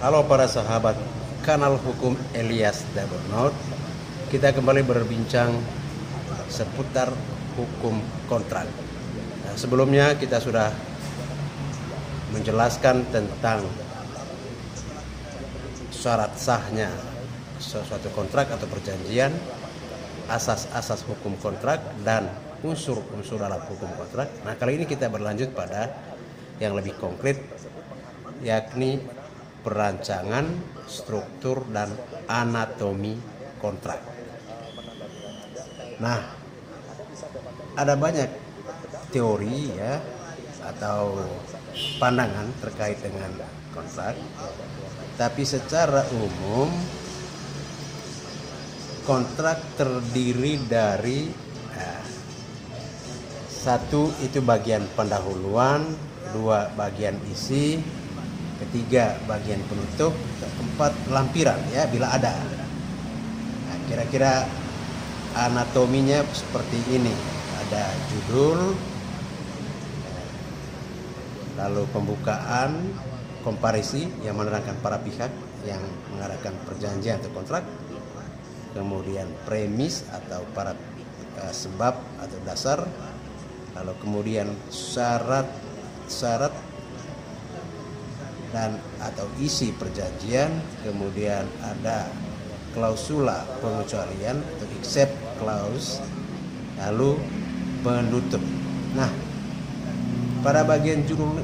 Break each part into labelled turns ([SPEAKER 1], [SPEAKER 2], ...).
[SPEAKER 1] Halo para sahabat kanal hukum Elias Double Note. Kita kembali berbincang seputar hukum kontrak. Nah, sebelumnya kita sudah menjelaskan tentang syarat sahnya suatu kontrak atau perjanjian, asas-asas hukum kontrak dan unsur-unsur dalam hukum kontrak. Nah, kali ini kita berlanjut pada yang lebih konkret, yakni perancangan, struktur, dan anatomi kontrak. Nah, ada banyak teori ya atau pandangan terkait dengan kontrak, tapi secara umum kontrak terdiri dari satu itu bagian pendahuluan, dua bagian isi, ketiga bagian penutup, keempat lampiran ya bila ada. Nah, kira-kira anatominya seperti ini. Ada judul, lalu pembukaan, komparisi yang menerangkan para pihak yang mengadakan perjanjian atau kontrak, kemudian premis atau para sebab atau dasar, lalu kemudian syarat dan atau isi perjanjian, kemudian ada klausula pengecualian atau except clause, lalu penutup. Nah, pada bagian judul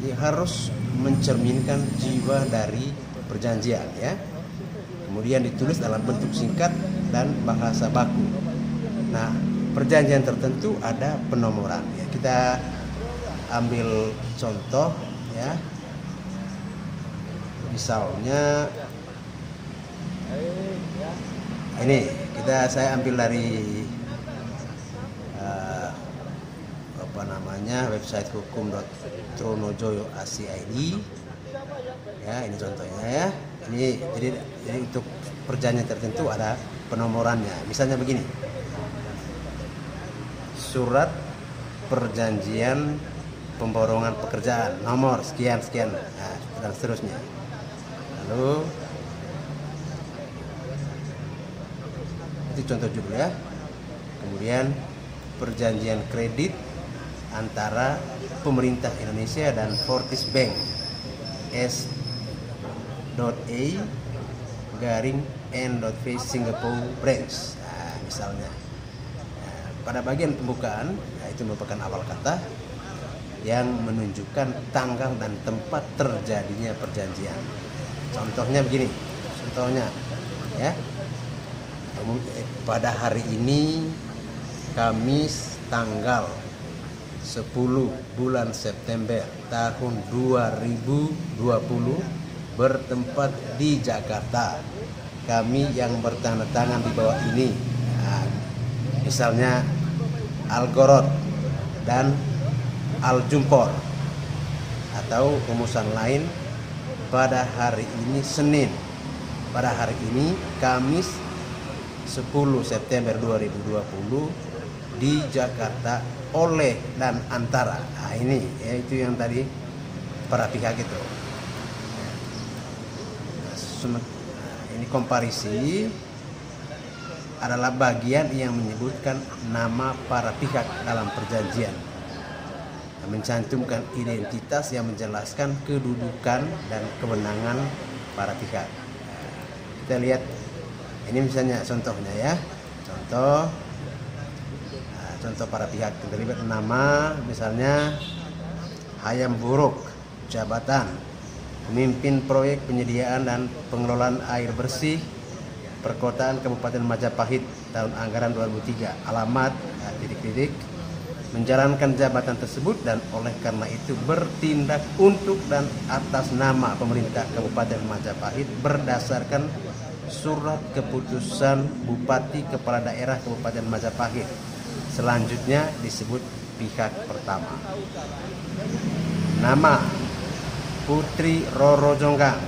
[SPEAKER 1] ya, harus mencerminkan jiwa dari perjanjian ya. Kemudian ditulis dalam bentuk singkat dan bahasa baku. Nah, perjanjian tertentu ada penomoran ya. Kita ambil contoh ya, misalnya ini saya ambil dari website hukum.tronojoyo.ac.id ya, ini contohnya ya. Ini jadi untuk perjanjian tertentu ada penomorannya. Misalnya begini, surat perjanjian pemborongan pekerjaan nomor sekian nah, dan seterusnya. Lalu itu contoh judul ya. Kemudian perjanjian kredit antara pemerintah Indonesia dan Fortis Bank S.A.N.V Singapore Branch. Nah, misalnya pada bagian pembukaan, itu merupakan awal kata yang menunjukkan tanggal dan tempat terjadinya perjanjian. Contohnya begini, ya, pada hari ini Kamis tanggal 10 bulan September tahun 2020 bertempat di Jakarta. Kami yang bertanda tangan di bawah ini, nah, misalnya Algorod dan Al-Jumpor, atau rumusan lain pada hari ini Senin, pada hari ini Kamis 10 September 2020 di Jakarta oleh dan antara. Nah, ini yaitu yang tadi para pihak itu. Ini komparisi adalah bagian yang menyebutkan nama para pihak dalam perjanjian, mencantumkan identitas yang menjelaskan kedudukan dan kewenangan para pihak. Kita lihat ini misalnya contohnya ya, contoh para pihak terlibat nama, misalnya Hayam Buruk, jabatan pemimpin proyek penyediaan dan pengelolaan air bersih Perkotaan Kabupaten Majapahit tahun anggaran 2003, alamat menjalankan jabatan tersebut dan oleh karena itu bertindak untuk dan atas nama pemerintah Kabupaten Majapahit berdasarkan surat keputusan Bupati Kepala Daerah Kabupaten Majapahit. Selanjutnya disebut pihak pertama. Nama Putri Roro Jonggang,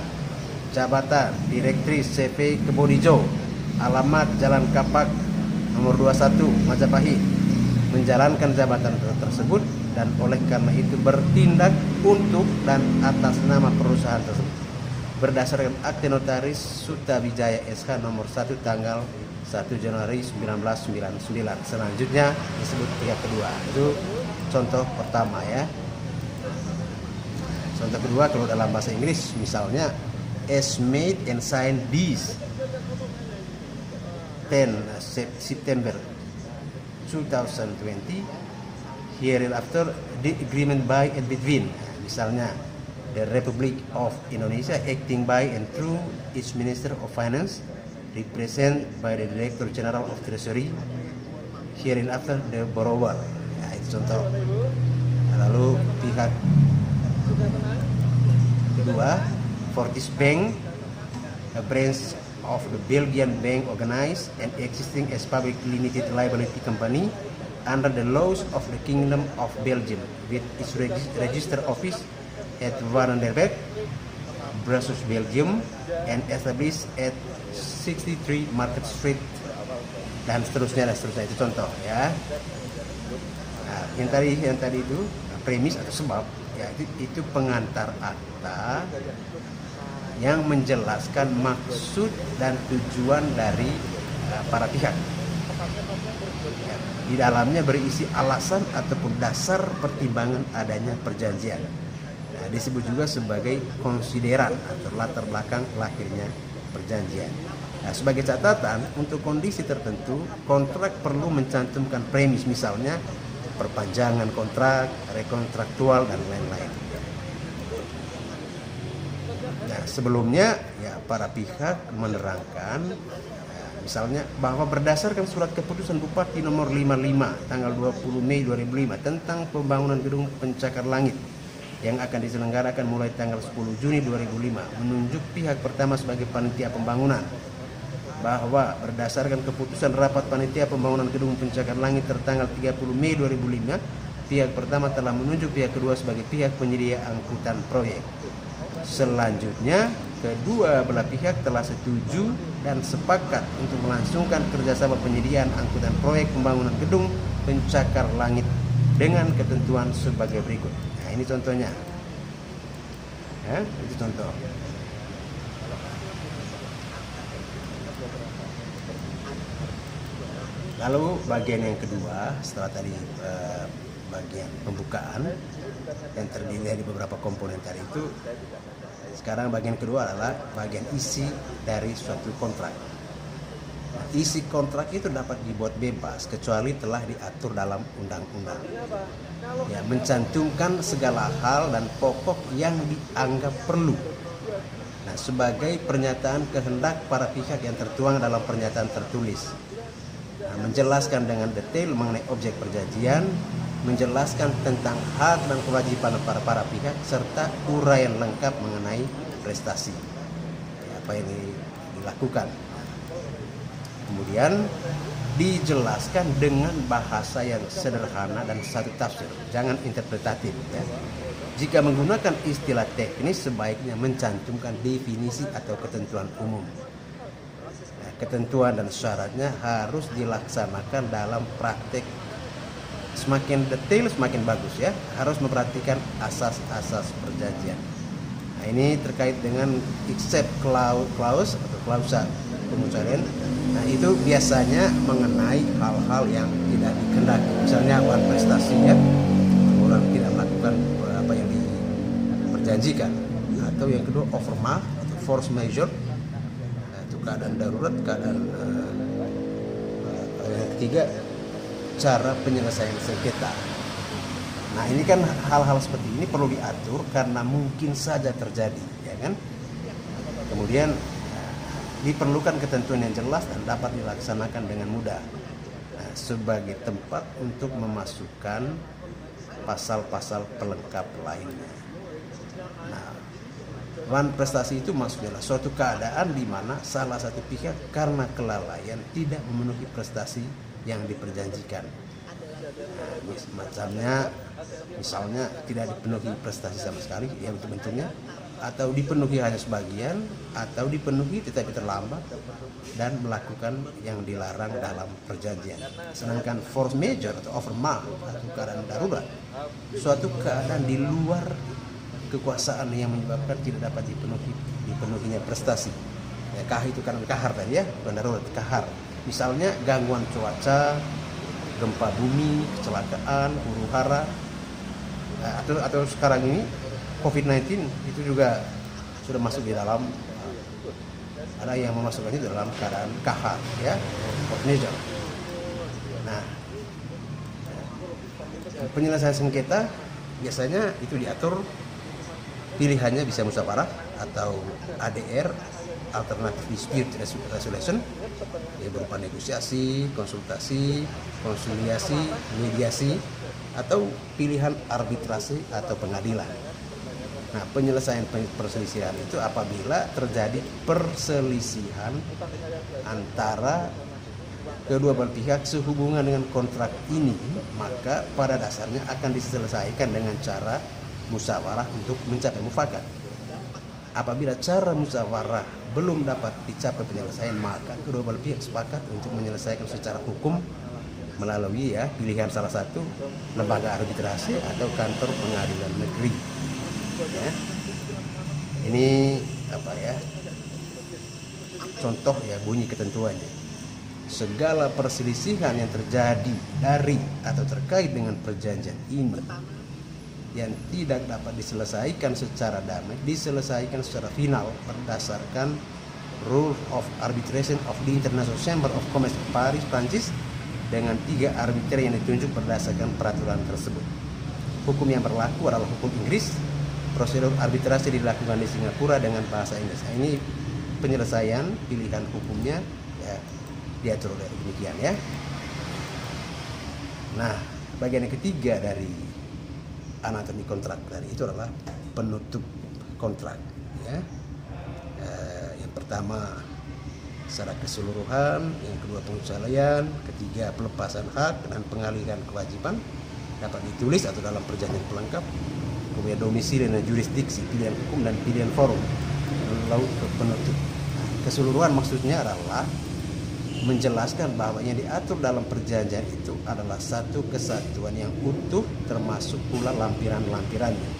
[SPEAKER 1] jabatan Direktris CV Kebodijo, alamat Jalan Kapak nomor 21 Majapahit, menjalankan jabatan tersebut dan oleh karena itu bertindak untuk dan atas nama perusahaan tersebut berdasarkan Akte Notaris Suta Wijaya SH nomor 1 tanggal 1 Januari 1999. Selanjutnya disebut pihak kedua. Itu contoh pertama ya. Contoh kedua kalau dalam bahasa Inggris misalnya as made and signed this 10 September 2020 hereinafter the agreement by and between, misalnya the Republic of Indonesia acting by and through its Minister of Finance represented by the Director General of Treasury hereinafter the borrower. Nah, itu contoh. Lalu pihak kedua, Fortis Bank, a branch of the Belgian bank organized and existing as public limited liability company under the laws of the Kingdom of Belgium with its register office at Vandenberg, Brussels, Belgium, and established at 63 Market Street, dan seterusnya itu contoh ya. Nah, yang tadi itu premis atau sebab ya, itu pengantar akta yang menjelaskan maksud dan tujuan dari para pihak. Ya, di dalamnya berisi alasan ataupun dasar pertimbangan adanya perjanjian. Nah, disebut juga sebagai konsideran atau latar belakang lahirnya perjanjian. Nah, sebagai catatan, untuk kondisi tertentu, kontrak perlu mencantumkan premis, misalnya perpanjangan kontrak, rekontraktual, dan lain-lain. Nah, sebelumnya ya para pihak menerangkan misalnya bahwa berdasarkan surat keputusan Bupati nomor 55 tanggal 20 Mei 2005 tentang pembangunan gedung pencakar langit yang akan diselenggarakan mulai tanggal 10 Juni 2005 menunjuk pihak pertama sebagai panitia pembangunan, bahwa berdasarkan keputusan rapat panitia pembangunan gedung pencakar langit tertanggal 30 Mei 2005 pihak pertama telah menunjuk pihak kedua sebagai pihak penyedia angkutan proyek. Selanjutnya, kedua belah pihak telah setuju dan sepakat untuk melangsungkan kerjasama penyediaan angkutan proyek pembangunan gedung pencakar langit dengan ketentuan sebagai berikut. Nah, ini contohnya. Ya, itu contoh. Lalu bagian yang kedua setelah tadi bagian pembukaan yang terdiri dari beberapa komponen tadi itu, sekarang bagian kedua adalah bagian isi dari suatu kontrak. Nah, isi kontrak itu dapat dibuat bebas kecuali telah diatur dalam undang-undang. Ya, mencantumkan segala hal dan pokok yang dianggap perlu. Nah, sebagai pernyataan kehendak para pihak yang tertuang dalam pernyataan tertulis. Nah, menjelaskan dengan detail mengenai objek perjanjian, menjelaskan tentang hak dan kewajiban para pihak serta uraian lengkap mengenai prestasi apa yang dilakukan. Kemudian dijelaskan dengan bahasa yang sederhana dan satu tafsir, jangan interpretatif ya. Jika menggunakan istilah teknis sebaiknya mencantumkan definisi atau ketentuan umum. Nah, ketentuan dan syaratnya harus dilaksanakan dalam praktek. Semakin detail semakin bagus ya. Harus memperhatikan asas-asas perjanjian. Nah, ini terkait dengan except clause atau klausa pemusaran. Nah, itu biasanya mengenai hal-hal yang tidak dikehendaki. Misalnya wan prestasi ya, orang tidak melakukan apa yang diperjanjikan. Atau yang kedua overmark atau force majeure. Nah, itu keadaan darurat, keadaan yang ketiga cara penyelesaian sengketa. Nah, ini kan hal-hal seperti ini perlu diatur karena mungkin saja terjadi, ya kan? Kemudian diperlukan ketentuan yang jelas dan dapat dilaksanakan dengan mudah. Nah, sebagai tempat untuk memasukkan pasal-pasal pelengkap lainnya. Nah, wan prestasi itu maksudnya suatu keadaan di mana salah satu pihak karena kelalaian tidak memenuhi prestasi yang diperjanjikan. Macamnya misalnya tidak dipenuhi prestasi sama sekali yang itu bentuknya, atau dipenuhi hanya sebagian, atau dipenuhi tetapi terlambat dan melakukan yang dilarang dalam perjanjian. Sedangkan force majeure atau overmark atau keadaan darurat, suatu keadaan di luar kekuasaan yang menyebabkan tidak dapat dipenuhinya prestasi. Ya, itu kan kahar tadi ya, bukan darurat, kahar. Misalnya gangguan cuaca, gempa bumi, kecelakaan, huru hara, atau sekarang ini COVID-19 itu juga sudah masuk di dalam, ada yang memasukkannya dalam keadaan kahar ya, force majeure. Nah, penyelesaian sengketa biasanya itu diatur, pilihannya bisa musyawarah atau ADR, alternative dispute resolution, ya, berupa negosiasi, konsultasi, konsiliasi, mediasi, atau pilihan arbitrasi atau pengadilan. Nah, penyelesaian perselisihan itu apabila terjadi perselisihan antara kedua belah pihak sehubungan dengan kontrak ini, maka pada dasarnya akan diselesaikan dengan cara musyawarah untuk mencapai mufakat. Apabila cara musyawarah belum dapat dicapai penyelesaian, maka kedua belah pihak sepakat untuk menyelesaikan secara hukum melalui pilihan salah satu lembaga arbitrasi atau kantor pengadilan negeri. Ya. Ini contoh bunyi ketentuannya. Segala perselisihan yang terjadi dari atau terkait dengan perjanjian ini yang tidak dapat diselesaikan secara damai, diselesaikan secara final berdasarkan Rule of Arbitration of the International Chamber of Commerce Paris, Prancis, dengan 3 arbiter yang ditunjuk berdasarkan peraturan tersebut. Hukum yang berlaku adalah hukum Inggris. Prosedur arbitrasi dilakukan di Singapura dengan bahasa Inggris. Nah, ini penyelesaian pilihan hukumnya diatur dari demikian ya. Nah, bagian yang ketiga dari anatomi kontrak tadi itu adalah penutup kontrak ya. Yang pertama secara keseluruhan, yang kedua pengecualian, ketiga pelepasan hak dan pengalihan kewajiban dapat ditulis atau dalam perjanjian pelengkap, kemudian domisili dan jurisdiksi, pilihan hukum dan pilihan forum, lalu penutup. Keseluruhan maksudnya adalah menjelaskan bahwa yang diatur dalam perjanjian itu adalah satu kesatuan yang utuh termasuk pula lampiran-lampirannya.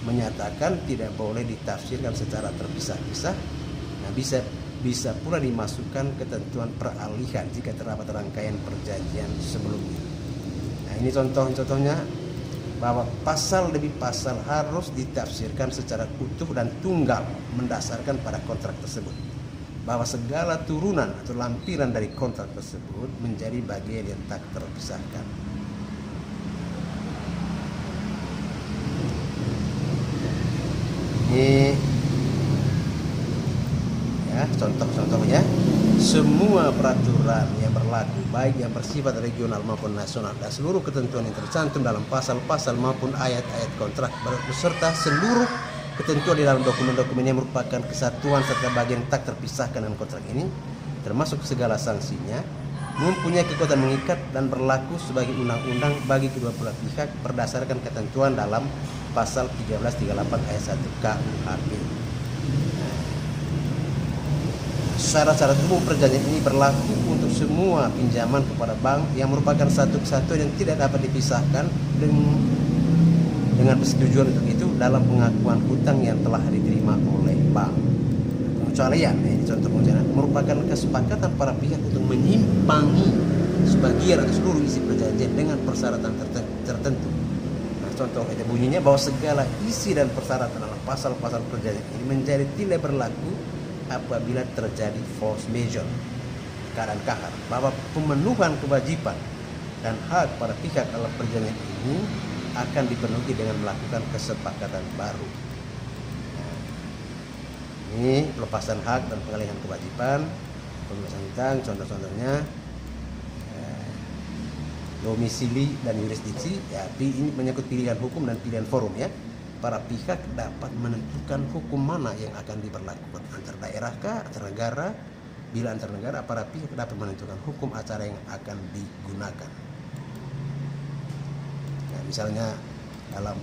[SPEAKER 1] Menyatakan tidak boleh ditafsirkan secara terpisah-pisah. Nah, bisa pula dimasukkan ketentuan peralihan jika terdapat rangkaian perjanjian sebelumnya. Nah, ini contohnya bahwa pasal demi pasal harus ditafsirkan secara utuh dan tunggal mendasarkan pada kontrak tersebut. Bahwa segala turunan atau lampiran dari kontrak tersebut menjadi bagian yang tak terpisahkan. Ini ya contoh-contohnya, semua peraturan yang berlaku baik yang bersifat regional maupun nasional dan seluruh ketentuan yang tercantum dalam pasal-pasal maupun ayat-ayat kontrak beserta seluruh ketentuan di dalam dokumen-dokumen yang merupakan kesatuan serta bagian tak terpisahkan dengan kontrak ini, termasuk segala sanksinya, mempunyai kekuatan mengikat dan berlaku sebagai undang-undang bagi kedua belah pihak berdasarkan ketentuan dalam pasal 1338 ayat 1 KUHP. Syarat-syarat umum perjanjian ini berlaku untuk semua pinjaman kepada bank yang merupakan satu kesatuan yang tidak dapat dipisahkan dengan persetujuan untuk itu dalam pengakuan hutang yang telah diterima oleh bank. Pengecualian, ini contoh pengecualian, merupakan kesepakatan para pihak untuk menyimpangi sebagian atau seluruh isi perjanjian dengan persyaratan tertentu. Nah, contoh itu bunyinya bahwa segala isi dan persyaratan dalam pasal-pasal perjanjian ini menjadi tidak berlaku apabila terjadi force majeure, keadaan kahar, bahwa pemenuhan kewajiban dan hak para pihak dalam perjanjian ini akan dipenuhi dengan melakukan kesepakatan baru. Nah, ini pelepasan hak dan pengalihan kewajiban, pembebasan hutang, contoh-contohnya domisili dan jurisdiksi. Ya, ini menyangkut pilihan hukum dan pilihan forum ya. Para pihak dapat menentukan hukum mana yang akan diberlakukan antar daerah kah, antar negara. Bila antar negara, para pihak dapat menentukan hukum acara yang akan digunakan. Nah, misalnya dalam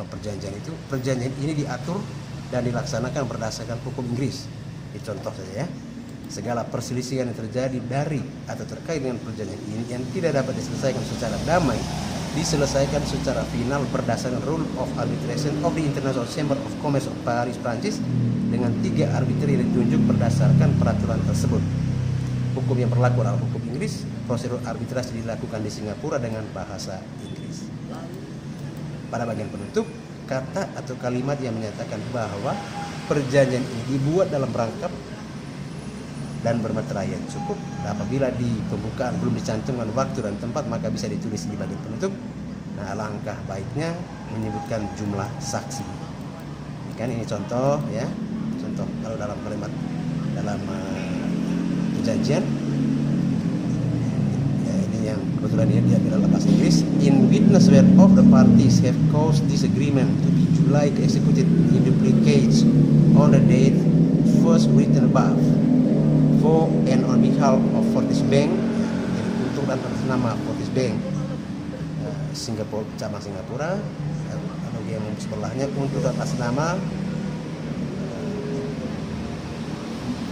[SPEAKER 1] perjanjian itu, perjanjian ini diatur dan dilaksanakan berdasarkan hukum Inggris. Ini contoh saja ya. Segala perselisihan yang terjadi dari atau terkait dengan perjanjian ini yang tidak dapat diselesaikan secara damai diselesaikan secara final berdasarkan Rule of Arbitration of the International Chamber of Commerce of Paris, Prancis, dengan 3 arbiter yang ditunjuk berdasarkan peraturan tersebut. Hukum yang berlaku adalah hukum Inggris. Prosedur arbitrasi dilakukan di Singapura dengan bahasa Inggris. Pada bagian penutup, kata atau kalimat yang menyatakan bahwa perjanjian ini dibuat dalam rangkap dan bermaterai yang cukup. Apabila di pembukaan belum dicantumkan waktu dan tempat, maka bisa ditulis di bagian penutup. Nah, alangkah baiknya menyebutkan jumlah saksi. Kan ini contoh ya, contoh kalau dalam kalimat dalam perjanjian ya, ini yang kebetulan ini dia dalam bahasa Inggris. In witness whereof the parties have caused this agreement to be duly executed in duplicate on the date first written above, for and on behalf of Fortis Bank, jadi untuk dan atas nama Fortis Bank Singapura, cabang Singapura, atau yang sebelahnya untuk atas nama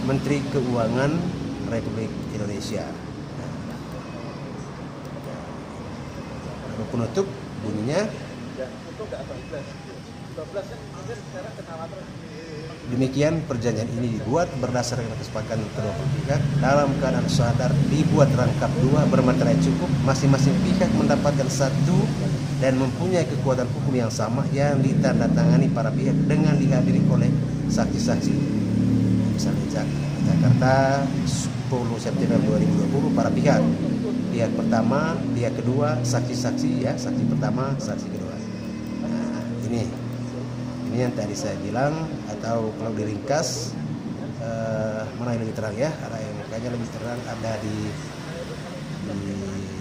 [SPEAKER 1] Menteri Keuangan Republik Indonesia. Penutup bunyinya demikian perjanjian ini dibuat berdasarkan kesepakatan kedua pihak dalam keadaan sadar dibuat rangkap 2 bermaterai cukup, masing-masing pihak mendapatkan satu dan mempunyai kekuatan hukum yang sama yang ditandatangani para pihak dengan dihadiri oleh saksi-saksi. Misalnya Jakarta 10 September 2020 para pihak pertama, pihak kedua, saksi-saksi ya, saksi pertama, saksi kedua. Nah, ini yang tadi saya bilang, atau kalau diringkas mana yang lebih terang ya, ada yang kayaknya lebih terang ada di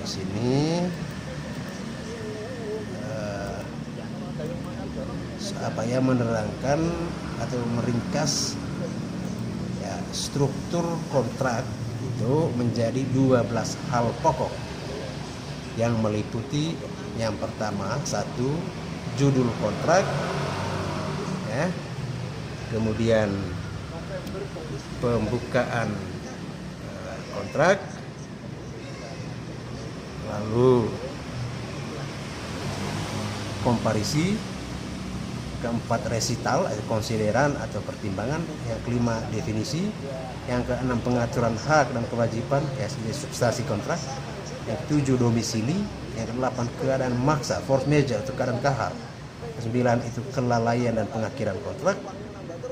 [SPEAKER 1] sini apa ya, menerangkan atau meringkas ya, struktur kontrak itu menjadi 12 hal pokok yang meliputi yang pertama, 1, judul kontrak ya, kemudian pembukaan kontrak, lalu komparisi, keempat resital atau konsideran atau pertimbangan, yang kelima definisi, yang keenam pengaturan hak dan kewajiban ya substansi kontrak, yang ketujuh domisili, yang kedelapan keadaan maksa force majeure atau keadaan kahar, 9 itu kelalaian dan pengakhiran kontrak,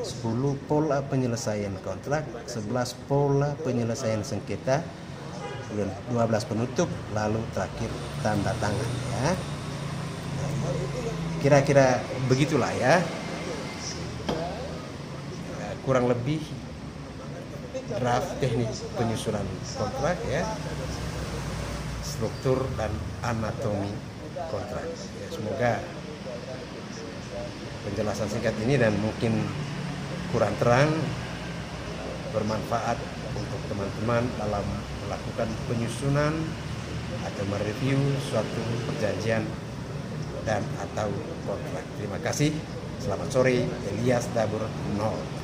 [SPEAKER 1] 10 pola penyelesaian kontrak, 11 pola penyelesaian sengketa, kemudian 12 penutup, lalu terakhir tanda tangan ya. Kira-kira begitulah ya, kurang lebih draft teknik penyusunan kontrak ya, struktur dan anatomi kontrak ya. Semoga penjelasan singkat ini dan mungkin kurang terang bermanfaat untuk teman-teman dalam melakukan penyusunan atau mereview suatu perjanjian dan atau kontrak. Terima kasih. Selamat sore. Elias Dabur 0.